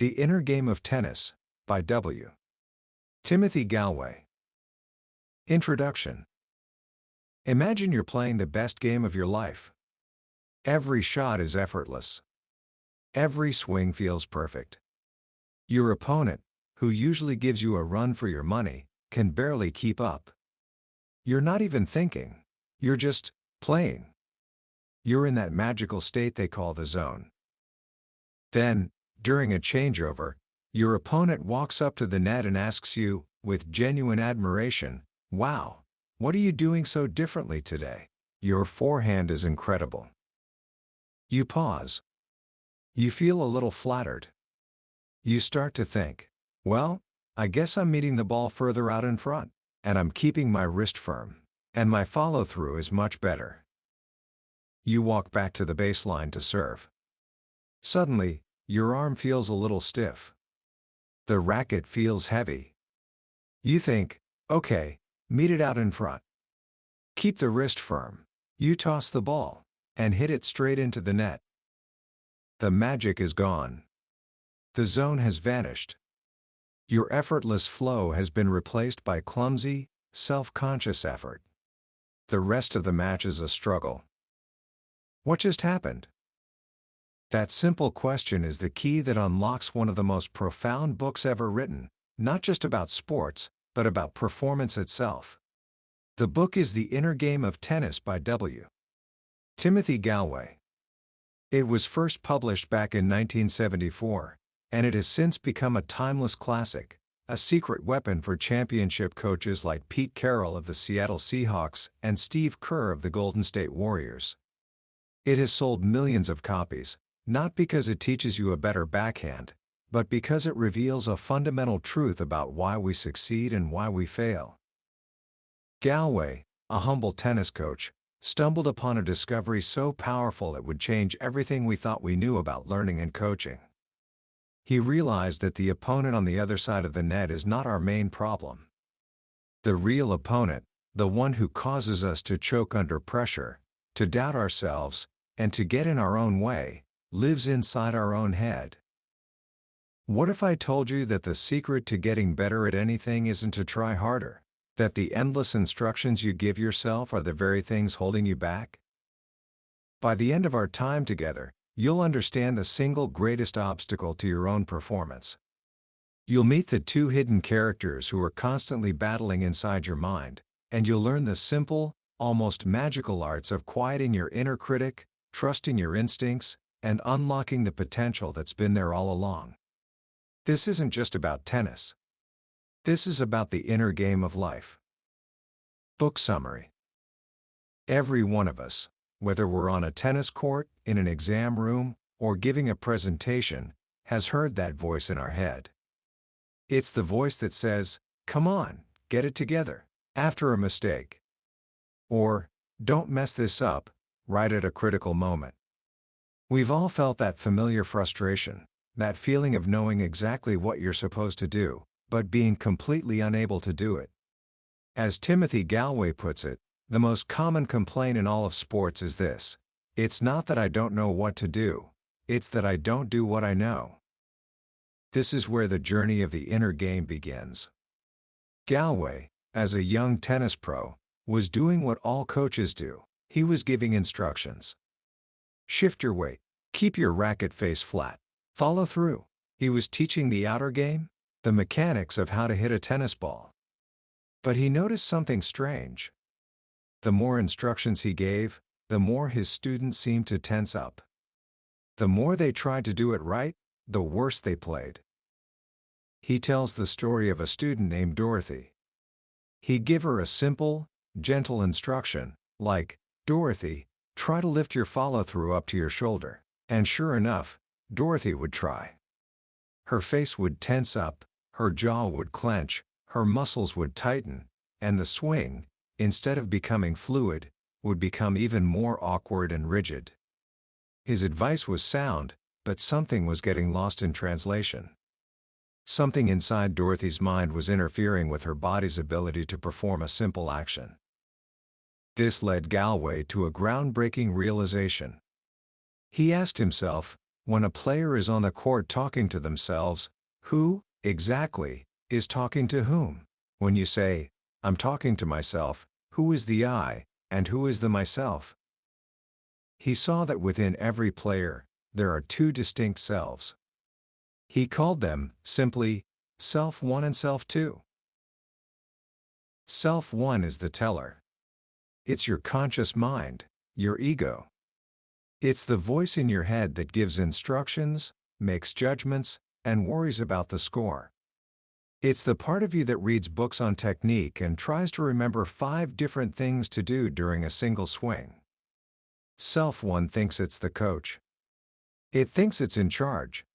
The Inner Game of Tennis, by W. Timothy Gallwey. Introduction. Imagine you're playing the best game of your life. Every shot is effortless. Every swing feels perfect. Your opponent, who usually gives you a run for your money, can barely keep up. You're not even thinking. You're just playing. You're in that magical state they call the zone. Then, during a changeover, your opponent walks up to the net and asks you, with genuine admiration, "Wow, what are you doing so differently today? Your forehand is incredible." You pause. You feel a little flattered. You start to think, well, I guess I'm meeting the ball further out in front, and I'm keeping my wrist firm, and my follow-through is much better. You walk back to the baseline to serve. Suddenly, your arm feels a little stiff. The racket feels heavy. You think, okay, meet it out in front. Keep the wrist firm. You toss the ball and hit it straight into the net. The magic is gone. The zone has vanished. Your effortless flow has been replaced by clumsy, self-conscious effort. The rest of the match is a struggle. What just happened? That simple question is the key that unlocks one of the most profound books ever written, not just about sports, but about performance itself. The book is The Inner Game of Tennis by W. Timothy Gallwey. It was first published back in 1974, and it has since become a timeless classic, a secret weapon for championship coaches like Pete Carroll of the Seattle Seahawks and Steve Kerr of the Golden State Warriors. It has sold millions of copies, not because it teaches you a better backhand, but because it reveals a fundamental truth about why we succeed and why we fail. Gallwey, a humble tennis coach, stumbled upon a discovery so powerful it would change everything we thought we knew about learning and coaching. He realized that the opponent on the other side of the net is not our main problem. The real opponent, the one who causes us to choke under pressure, to doubt ourselves, and to get in our own way, lives inside our own head. What if I told you that the secret to getting better at anything isn't to try harder, that the endless instructions you give yourself are the very things holding you back? By the end of our time together, you'll understand the single greatest obstacle to your own performance. You'll meet the two hidden characters who are constantly battling inside your mind, and you'll learn the simple, almost magical arts of quieting your inner critic, trusting your instincts, and unlocking the potential that's been there all along. This isn't just about tennis. This is about the inner game of life. Book summary. Every one of us, whether we're on a tennis court, in an exam room, or giving a presentation, has heard that voice in our head. It's the voice that says, "Come on, get it together," after a mistake. Or, "Don't mess this up," right at a critical moment. We've all felt that familiar frustration, that feeling of knowing exactly what you're supposed to do, but being completely unable to do it. As Timothy Gallwey puts it, the most common complaint in all of sports is this: it's not that I don't know what to do, it's that I don't do what I know. This is where the journey of the inner game begins. Gallwey, as a young tennis pro, was doing what all coaches do. He was giving instructions. Shift your weight, keep your racket face flat, follow through. He was teaching the outer game, the mechanics of how to hit a tennis ball. But he noticed something strange. The more instructions he gave, the more his students seemed to tense up. The more they tried to do it right, the worse they played. He tells the story of a student named Dorothy. He'd give her a simple, gentle instruction, like, "Dorothy, try to lift your follow-through up to your shoulder." And sure enough, Dorothy would try. Her face would tense up, her jaw would clench, her muscles would tighten, and the swing, instead of becoming fluid, would become even more awkward and rigid. His advice was sound, but something was getting lost in translation. Something inside Dorothy's mind was interfering with her body's ability to perform a simple action. This led Gallwey to a groundbreaking realization. He asked himself, When a player is on the court talking to themselves, who, exactly, is talking to whom? When you say, I'm talking to myself, who is the I, and who is the myself? He saw that within every player, there are two distinct selves. He called them, simply, Self 1 and Self 2. Self 1 is the teller. It's your conscious mind, your ego. It's the voice in your head that gives instructions, makes judgments, and worries about the score. It's the part of you that reads books on technique and tries to remember 5 different things to do during a single swing. Self 1 thinks it's the coach. It thinks it's in charge.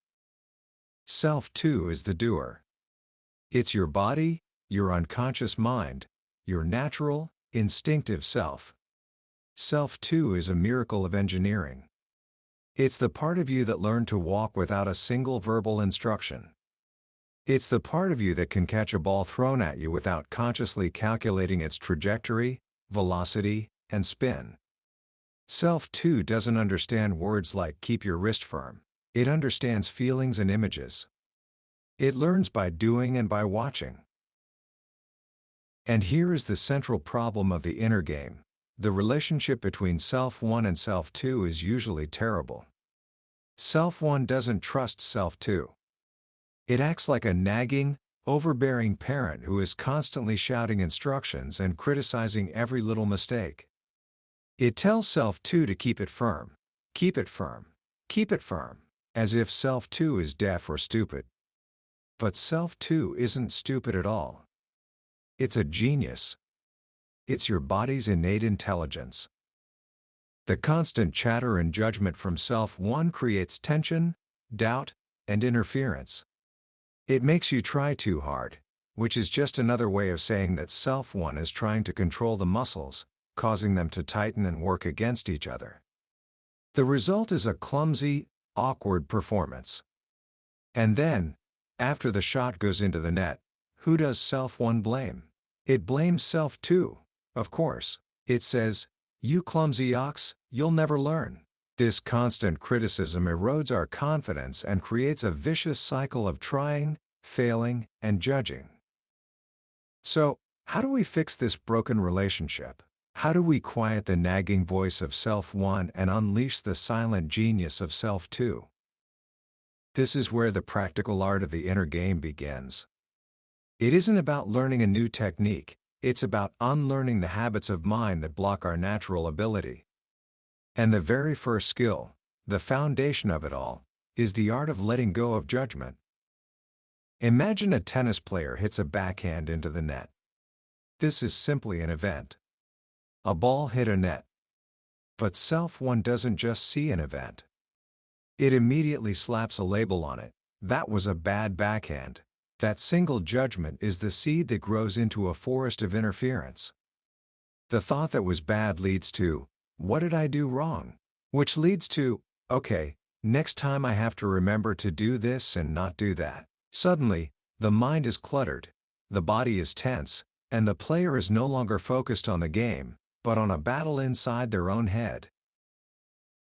Self 2 is the doer. It's your body, your unconscious mind, your natural, instinctive self. Self 2 is a miracle of engineering. It's the part of you that learned to walk without a single verbal instruction. It's the part of you that can catch a ball thrown at you without consciously calculating its trajectory, velocity, and spin. Self 2 doesn't understand words like keep your wrist firm. It understands feelings and images. It learns by doing and by watching. And here is the central problem of the inner game. The relationship between Self 1 and Self 2 is usually terrible. Self 1 doesn't trust Self 2. It acts like a nagging, overbearing parent who is constantly shouting instructions and criticizing every little mistake. It tells Self 2 to keep it firm, keep it firm, keep it firm, as if Self 2 is deaf or stupid. But Self 2 isn't stupid at all. It's a genius. It's your body's innate intelligence. The constant chatter and judgment from Self 1 creates tension, doubt, and interference. It makes you try too hard, which is just another way of saying that Self 1 is trying to control the muscles, causing them to tighten and work against each other. The result is a clumsy, awkward performance. And then, after the shot goes into the net, who does Self 1 blame? It blames Self 2, of course. It says, you clumsy ox, you'll never learn. This constant criticism erodes our confidence and creates a vicious cycle of trying, failing, and judging. So, how do we fix this broken relationship? How do we quiet the nagging voice of Self 1 and unleash the silent genius of Self 2? This is where the practical art of the inner game begins. It isn't about learning a new technique, it's about unlearning the habits of mind that block our natural ability. And the very first skill, the foundation of it all, is the art of letting go of judgment. Imagine a tennis player hits a backhand into the net. This is simply an event. A ball hit a net. But Self 1 doesn't just see an event. It immediately slaps a label on it. That was a bad backhand. That single judgment is the seed that grows into a forest of interference. The thought that was bad leads to, what did I do wrong? Which leads to, okay, next time I have to remember to do this and not do that. Suddenly, the mind is cluttered, the body is tense, and the player is no longer focused on the game, but on a battle inside their own head.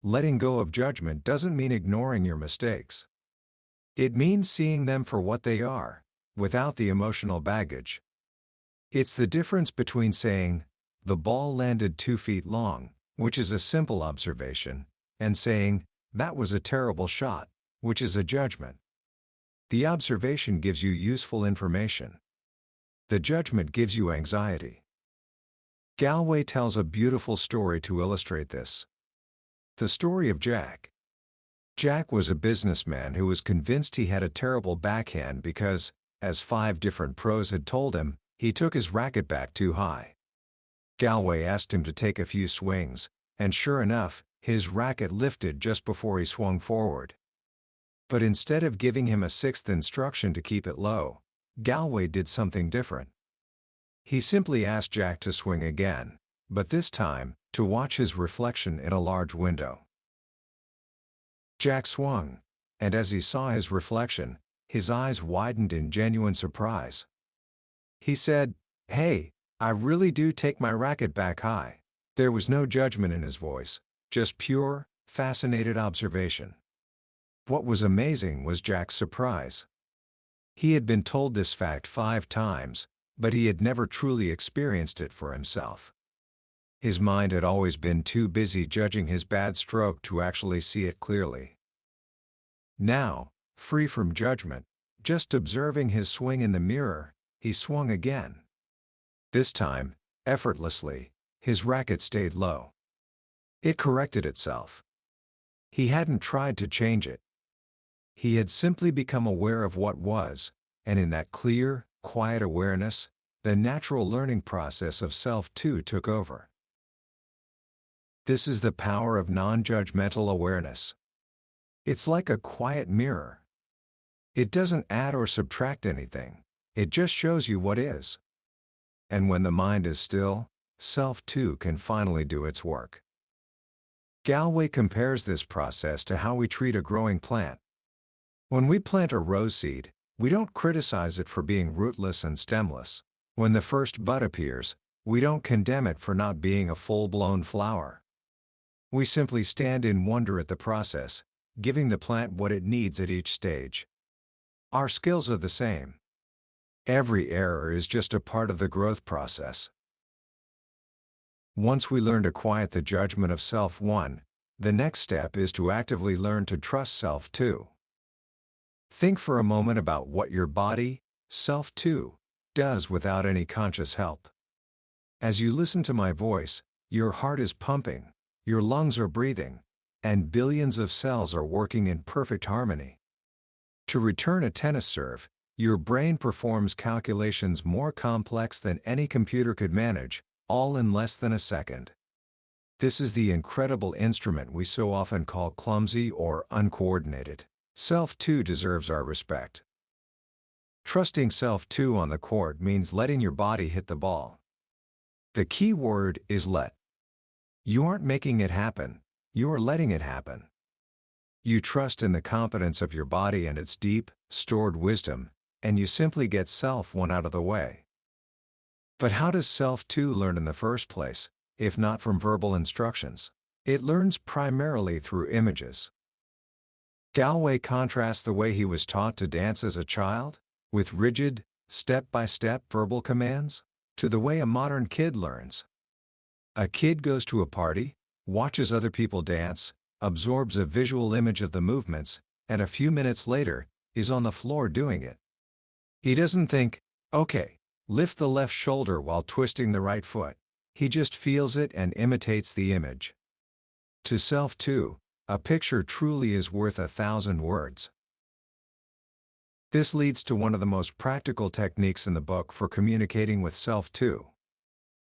Letting go of judgment doesn't mean ignoring your mistakes. It means seeing them for what they are, without the emotional baggage. It's the difference between saying, the ball landed 2 feet long, which is a simple observation, and saying, that was a terrible shot, which is a judgment. The observation gives you useful information. The judgment gives you anxiety. Gallwey tells a beautiful story to illustrate this. The story of Jack. Jack was a businessman who was convinced he had a terrible backhand because, as 5 different pros had told him, he took his racket back too high. Gallwey asked him to take a few swings, and sure enough, his racket lifted just before he swung forward. But instead of giving him a 6th instruction to keep it low, Gallwey did something different. He simply asked Jack to swing again, but this time, to watch his reflection in a large window. Jack swung, and as he saw his reflection, his eyes widened in genuine surprise. He said, "Hey, I really do take my racket back high." There was no judgment in his voice, just pure, fascinated observation. What was amazing was Jack's surprise. He had been told this fact 5 times, but he had never truly experienced it for himself. His mind had always been too busy judging his bad stroke to actually see it clearly. Now, free from judgment, just observing his swing in the mirror, he swung again. This time, effortlessly, his racket stayed low. It corrected itself. He hadn't tried to change it. He had simply become aware of what was, and in that clear, quiet awareness, the natural learning process of self-2 took over. This is the power of non-judgmental awareness. It's like a quiet mirror. It doesn't add or subtract anything, it just shows you what is. And when the mind is still, self-2 can finally do its work. Gallwey compares this process to how we treat a growing plant. When we plant a rose seed, we don't criticize it for being rootless and stemless. When the first bud appears, we don't condemn it for not being a full-blown flower. We simply stand in wonder at the process, giving the plant what it needs at each stage. Our skills are the same. Every error is just a part of the growth process. Once we learn to quiet the judgment of self-1, the next step is to actively learn to trust self-2. Think for a moment about what your body, self-2, does without any conscious help. As you listen to my voice, your heart is pumping, your lungs are breathing, and billions of cells are working in perfect harmony. To return a tennis serve, your brain performs calculations more complex than any computer could manage, all in less than a second. This is the incredible instrument we so often call clumsy or uncoordinated. Self-2 deserves our respect. Trusting self-2 on the court means letting your body hit the ball. The key word is let. You aren't making it happen, you are letting it happen. You trust in the competence of your body and its deep, stored wisdom, and you simply get self-1 out of the way. But how does self-2 learn in the first place, if not from verbal instructions? It learns primarily through images. Gallwey contrasts the way he was taught to dance as a child, with rigid, step-by-step verbal commands, to the way a modern kid learns. A kid goes to a party, watches other people dance, absorbs a visual image of the movements, and a few minutes later, is on the floor doing it. He doesn't think, okay, lift the left shoulder while twisting the right foot. He just feels it and imitates the image. To self-2, a picture truly is worth 1,000 words. This leads to one of the most practical techniques in the book for communicating with self-2.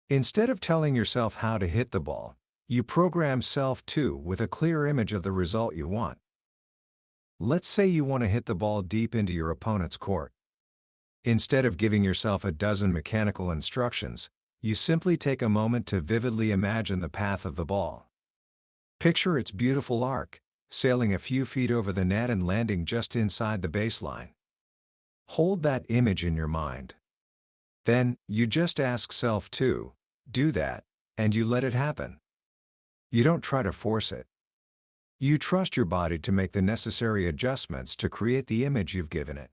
Instead of telling yourself how to hit the ball, you program self-2 with a clear image of the result you want. Let's say you want to hit the ball deep into your opponent's court. Instead of giving yourself a dozen mechanical instructions, you simply take a moment to vividly imagine the path of the ball. Picture its beautiful arc, sailing a few feet over the net and landing just inside the baseline. Hold that image in your mind. Then, you just ask self-2, do that, and you let it happen. You don't try to force it. You trust your body to make the necessary adjustments to create the image you've given it.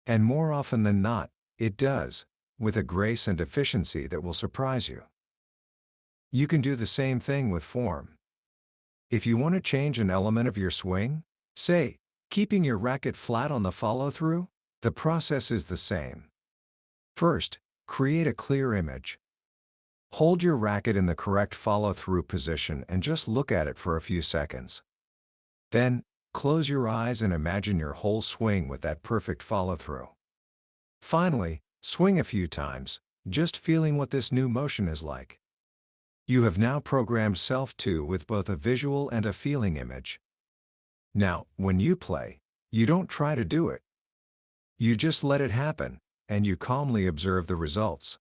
And more often than not, it does, with a grace and efficiency that will surprise you. You can do the same thing with form. If you want to change an element of your swing, say, keeping your racket flat on the follow-through, the process is the same. First, create a clear image. Hold your racket in the correct follow-through position and just look at it for a few seconds. Then, close your eyes and imagine your whole swing with that perfect follow-through. Finally, swing a few times, just feeling what this new motion is like. You have now programmed self-2 with both a visual and a feeling image. Now, when you play, you don't try to do it. You just let it happen, and you calmly observe the results.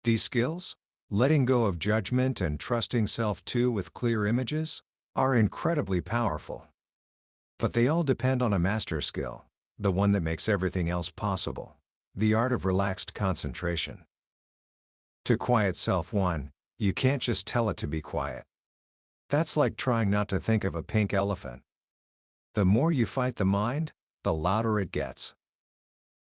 These skills, letting go of judgment and trusting self-2 with clear images, are incredibly powerful. But they all depend on a master skill, the one that makes everything else possible, the art of relaxed concentration. To quiet self-1, you can't just tell it to be quiet. That's like trying not to think of a pink elephant. The more you fight the mind, the louder it gets.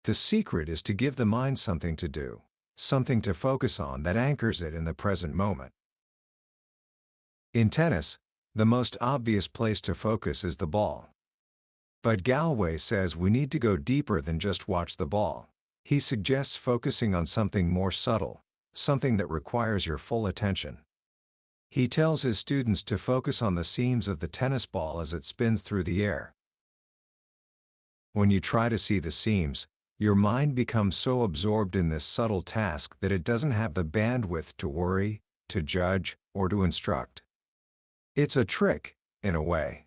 The secret is to give the mind something to do, something to focus on that anchors it in the present moment. In tennis, the most obvious place to focus is the ball. But Gallwey says we need to go deeper than just watch the ball. He suggests focusing on something more subtle, something that requires your full attention. He tells his students to focus on the seams of the tennis ball as it spins through the air. When you try to see the seams, your mind becomes so absorbed in this subtle task that it doesn't have the bandwidth to worry, to judge, or to instruct. It's a trick, in a way.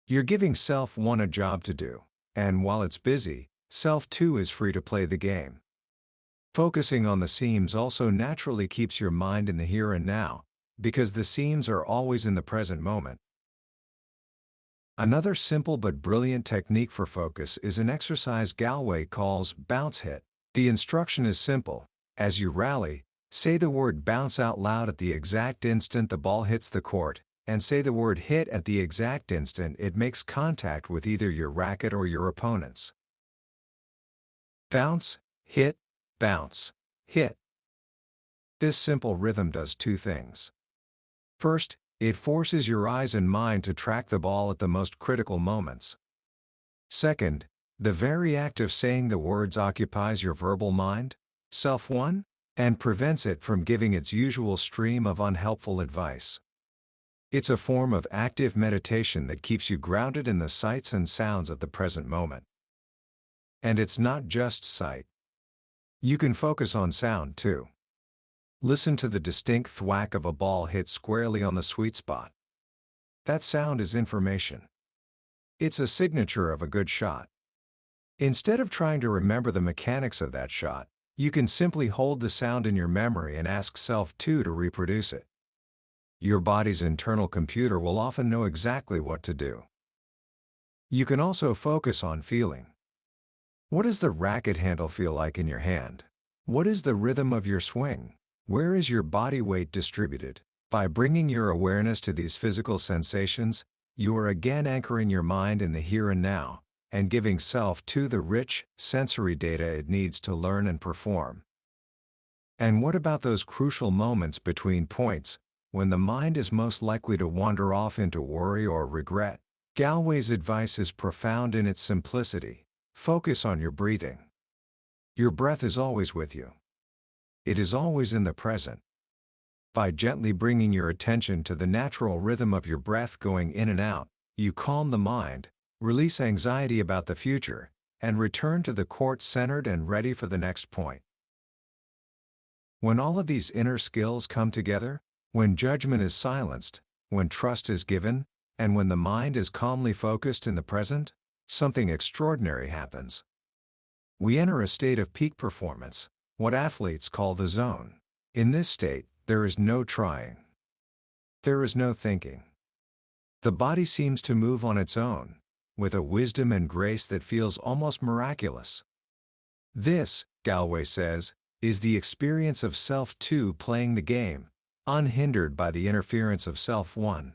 You're giving self one a job to do, and while it's busy, self two is free to play the game. Focusing on the seams also naturally keeps your mind in the here and now, because the seams are always in the present moment. Another simple but brilliant technique for focus is an exercise Gallwey calls bounce hit. The instruction is simple. As you rally, say the word bounce out loud at the exact instant the ball hits the court, and say the word hit at the exact instant it makes contact with either your racket or your opponent's. Bounce, hit, bounce, hit. This simple rhythm does two things. First, it forces your eyes and mind to track the ball at the most critical moments. Second, the very act of saying the words occupies your verbal mind, self one, and prevents it from giving its usual stream of unhelpful advice. It's a form of active meditation that keeps you grounded in the sights and sounds of the present moment. And it's not just sight. You can focus on sound too. Listen to the distinct thwack of a ball hit squarely on the sweet spot. That sound is information. It's a signature of a good shot. Instead of trying to remember the mechanics of that shot, you can simply hold the sound in your memory and ask self two to reproduce it. Your body's internal computer will often know exactly what to do. You can also focus on feeling. What does the racket handle feel like in your hand? What is the rhythm of your swing? Where is your body weight distributed? By bringing your awareness to these physical sensations, you are again anchoring your mind in the here and now, and giving self to the rich, sensory data it needs to learn and perform. And what about those crucial moments between points, when the mind is most likely to wander off into worry or regret? Gallwey's advice is profound in its simplicity. Focus on your breathing. Your breath is always with you. It is always in the present. By gently bringing your attention to the natural rhythm of your breath going in and out, you calm the mind, release anxiety about the future, and return to the court centered and ready for the next point. When all of these inner skills come together, when judgment is silenced, when trust is given, and when the mind is calmly focused in the present, something extraordinary happens. We enter a state of peak performance, what athletes call the zone. In this state, there is no trying. There is no thinking. The body seems to move on its own, with a wisdom and grace that feels almost miraculous. This, Gallwey says, is the experience of self two playing the game, unhindered by the interference of self one.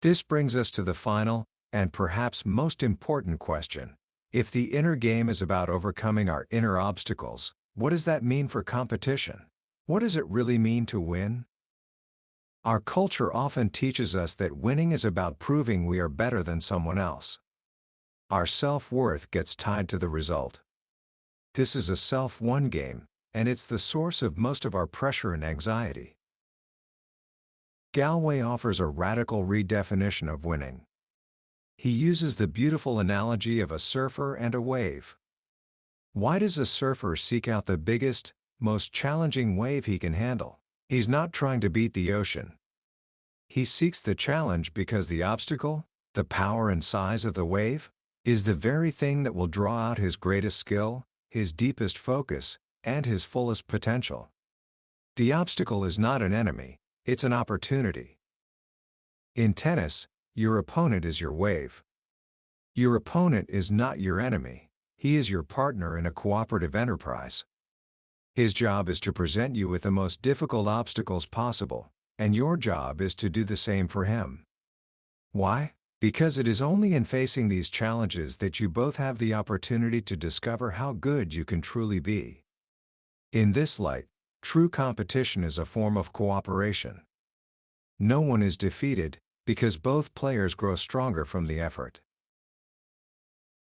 This brings us to the final, and perhaps most important question. If the inner game is about overcoming our inner obstacles, what does that mean for competition? What does it really mean to win? Our culture often teaches us that winning is about proving we are better than someone else. Our self-worth gets tied to the result. This is a self-one game, and it's the source of most of our pressure and anxiety. Gallwey offers a radical redefinition of winning. He uses the beautiful analogy of a surfer and a wave. Why does a surfer seek out the biggest, most challenging wave he can handle? He's not trying to beat the ocean. He seeks the challenge because the obstacle, the power and size of the wave, is the very thing that will draw out his greatest skill, his deepest focus, and his fullest potential. The obstacle is not an enemy, it's an opportunity. In tennis, your opponent is your wave. Your opponent is not your enemy, he is your partner in a cooperative enterprise. His job is to present you with the most difficult obstacles possible, and your job is to do the same for him. Why? Because it is only in facing these challenges that you both have the opportunity to discover how good you can truly be. In this light, true competition is a form of cooperation. No one is defeated, because both players grow stronger from the effort.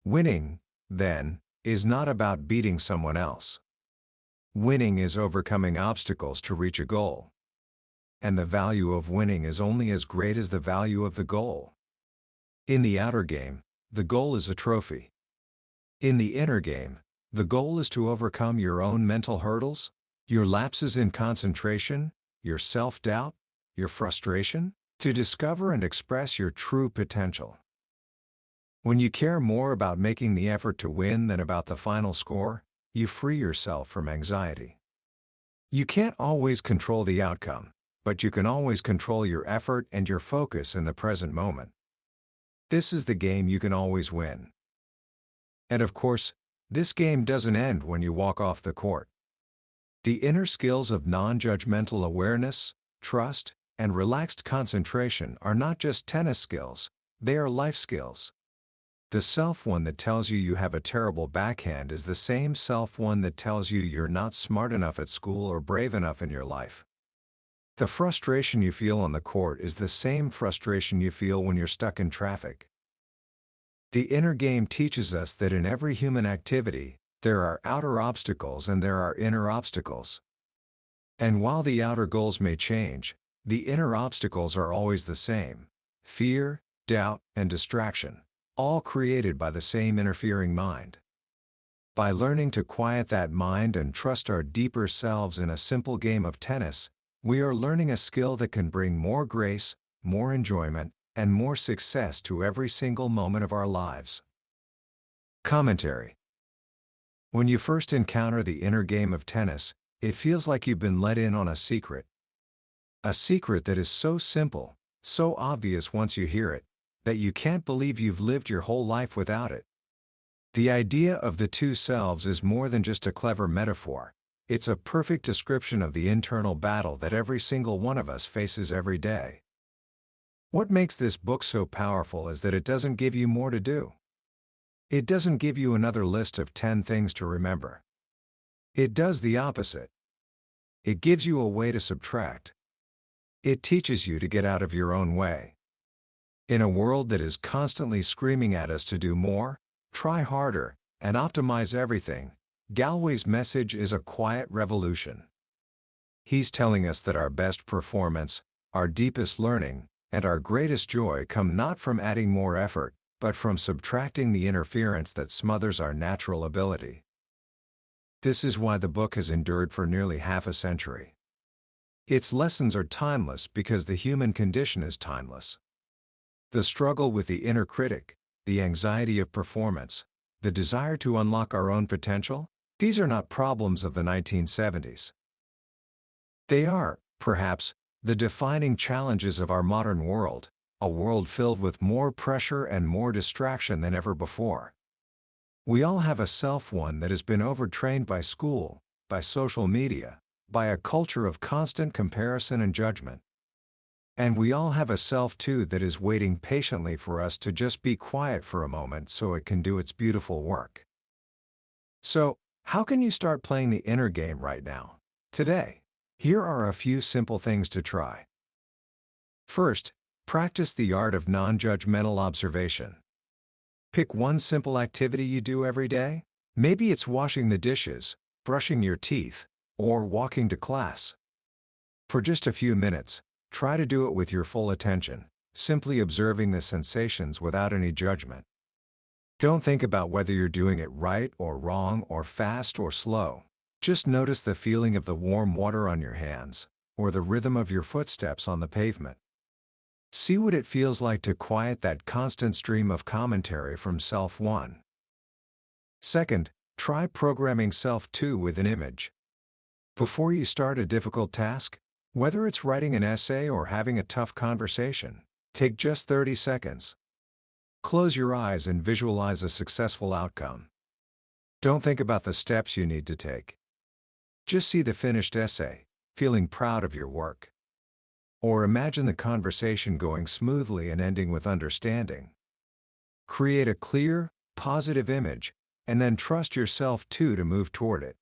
Winning, then, is not about beating someone else. Winning is overcoming obstacles to reach a goal. And the value of winning is only as great as the value of the goal. In the outer game, the goal is a trophy. In the inner game, the goal is to overcome your own mental hurdles, your lapses in concentration, your self-doubt, your frustration, to discover and express your true potential. When you care more about making the effort to win than about the final score, you free yourself from anxiety. You can't always control the outcome, but you can always control your effort and your focus in the present moment. This is the game you can always win. And of course, this game doesn't end when you walk off the court. The inner skills of non-judgmental awareness, trust, and relaxed concentration are not just tennis skills, they are life skills. The self-one that tells you you have a terrible backhand is the same self-one that tells you you're not smart enough at school or brave enough in your life. The frustration you feel on the court is the same frustration you feel when you're stuck in traffic. The inner game teaches us that in every human activity, there are outer obstacles and there are inner obstacles. And while the outer goals may change, the inner obstacles are always the same: fear, doubt, and distraction, all created by the same interfering mind. By learning to quiet that mind and trust our deeper selves in a simple game of tennis, we are learning a skill that can bring more grace, more enjoyment, and more success to every single moment of our lives. Commentary. When you first encounter the inner game of tennis, it feels like you've been let in on a secret. A secret that is so simple, so obvious once you hear it, that you can't believe you've lived your whole life without it. The idea of the two selves is more than just a clever metaphor. It's a perfect description of the internal battle that every single one of us faces every day. What makes this book so powerful is that it doesn't give you more to do. It doesn't give you another list of 10 things to remember. It does the opposite. It gives you a way to subtract. It teaches you to get out of your own way. In a world that is constantly screaming at us to do more, try harder, and optimize everything, Gallwey's message is a quiet revolution. He's telling us that our best performance, our deepest learning, and our greatest joy come not from adding more effort, but from subtracting the interference that smothers our natural ability. This is why the book has endured for nearly half a century. Its lessons are timeless because the human condition is timeless. The struggle with the inner critic, the anxiety of performance, the desire to unlock our own potential, these are not problems of the 1970s. They are, perhaps, the defining challenges of our modern world, a world filled with more pressure and more distraction than ever before. We all have a self-one that has been overtrained by school, by social media, by a culture of constant comparison and judgment. And we all have a self-two that is waiting patiently for us to just be quiet for a moment so it can do its beautiful work. So, how can you start playing the inner game right now, today? Here are a few simple things to try. First, practice the art of non-judgmental observation. Pick one simple activity you do every day. Maybe it's washing the dishes, brushing your teeth, or walking to class. For just a few minutes, try to do it with your full attention, simply observing the sensations without any judgment. Don't think about whether you're doing it right or wrong or fast or slow. Just notice the feeling of the warm water on your hands, or the rhythm of your footsteps on the pavement. See what it feels like to quiet that constant stream of commentary from self-one. Second, try programming self-two with an image. Before you start a difficult task, whether it's writing an essay or having a tough conversation, take just 30 seconds. Close your eyes and visualize a successful outcome. Don't think about the steps you need to take. Just see the finished essay, feeling proud of your work. Or imagine the conversation going smoothly and ending with understanding. Create a clear, positive image, and then trust yourself to move toward it.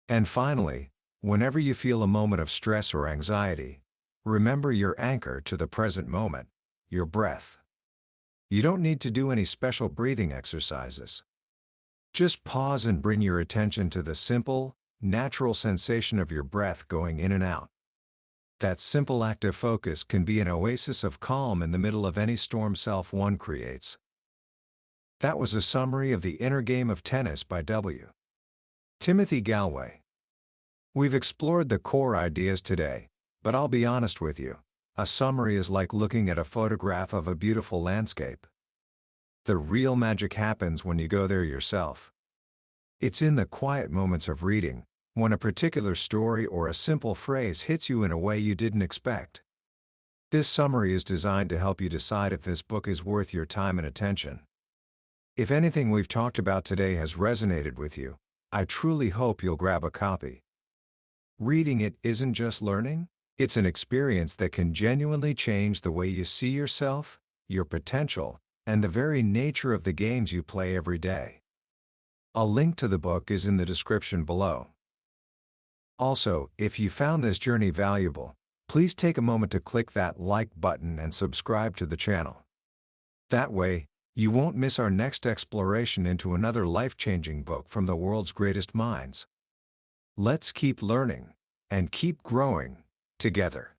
And finally, whenever you feel a moment of stress or anxiety, remember your anchor to the present moment, your breath. You don't need to do any special breathing exercises. Just pause and bring your attention to the simple, natural sensation of your breath going in and out. That simple act of focus can be an oasis of calm in the middle of any storm self-one creates. That was a summary of The Inner Game of Tennis by W. Timothy Gallwey. We've explored the core ideas today, but I'll be honest with you, a summary is like looking at a photograph of a beautiful landscape. The real magic happens when you go there yourself. It's in the quiet moments of reading, when a particular story or a simple phrase hits you in a way you didn't expect. This summary is designed to help you decide if this book is worth your time and attention. If anything we've talked about today has resonated with you, I truly hope you'll grab a copy. Reading it isn't just learning, it's an experience that can genuinely change the way you see yourself, your potential, and the very nature of the games you play every day. A link to the book is in the description below. Also, if you found this journey valuable, please take a moment to click that like button and subscribe to the channel. That way, you won't miss our next exploration into another life-changing book from the world's greatest minds. Let's keep learning and keep growing together.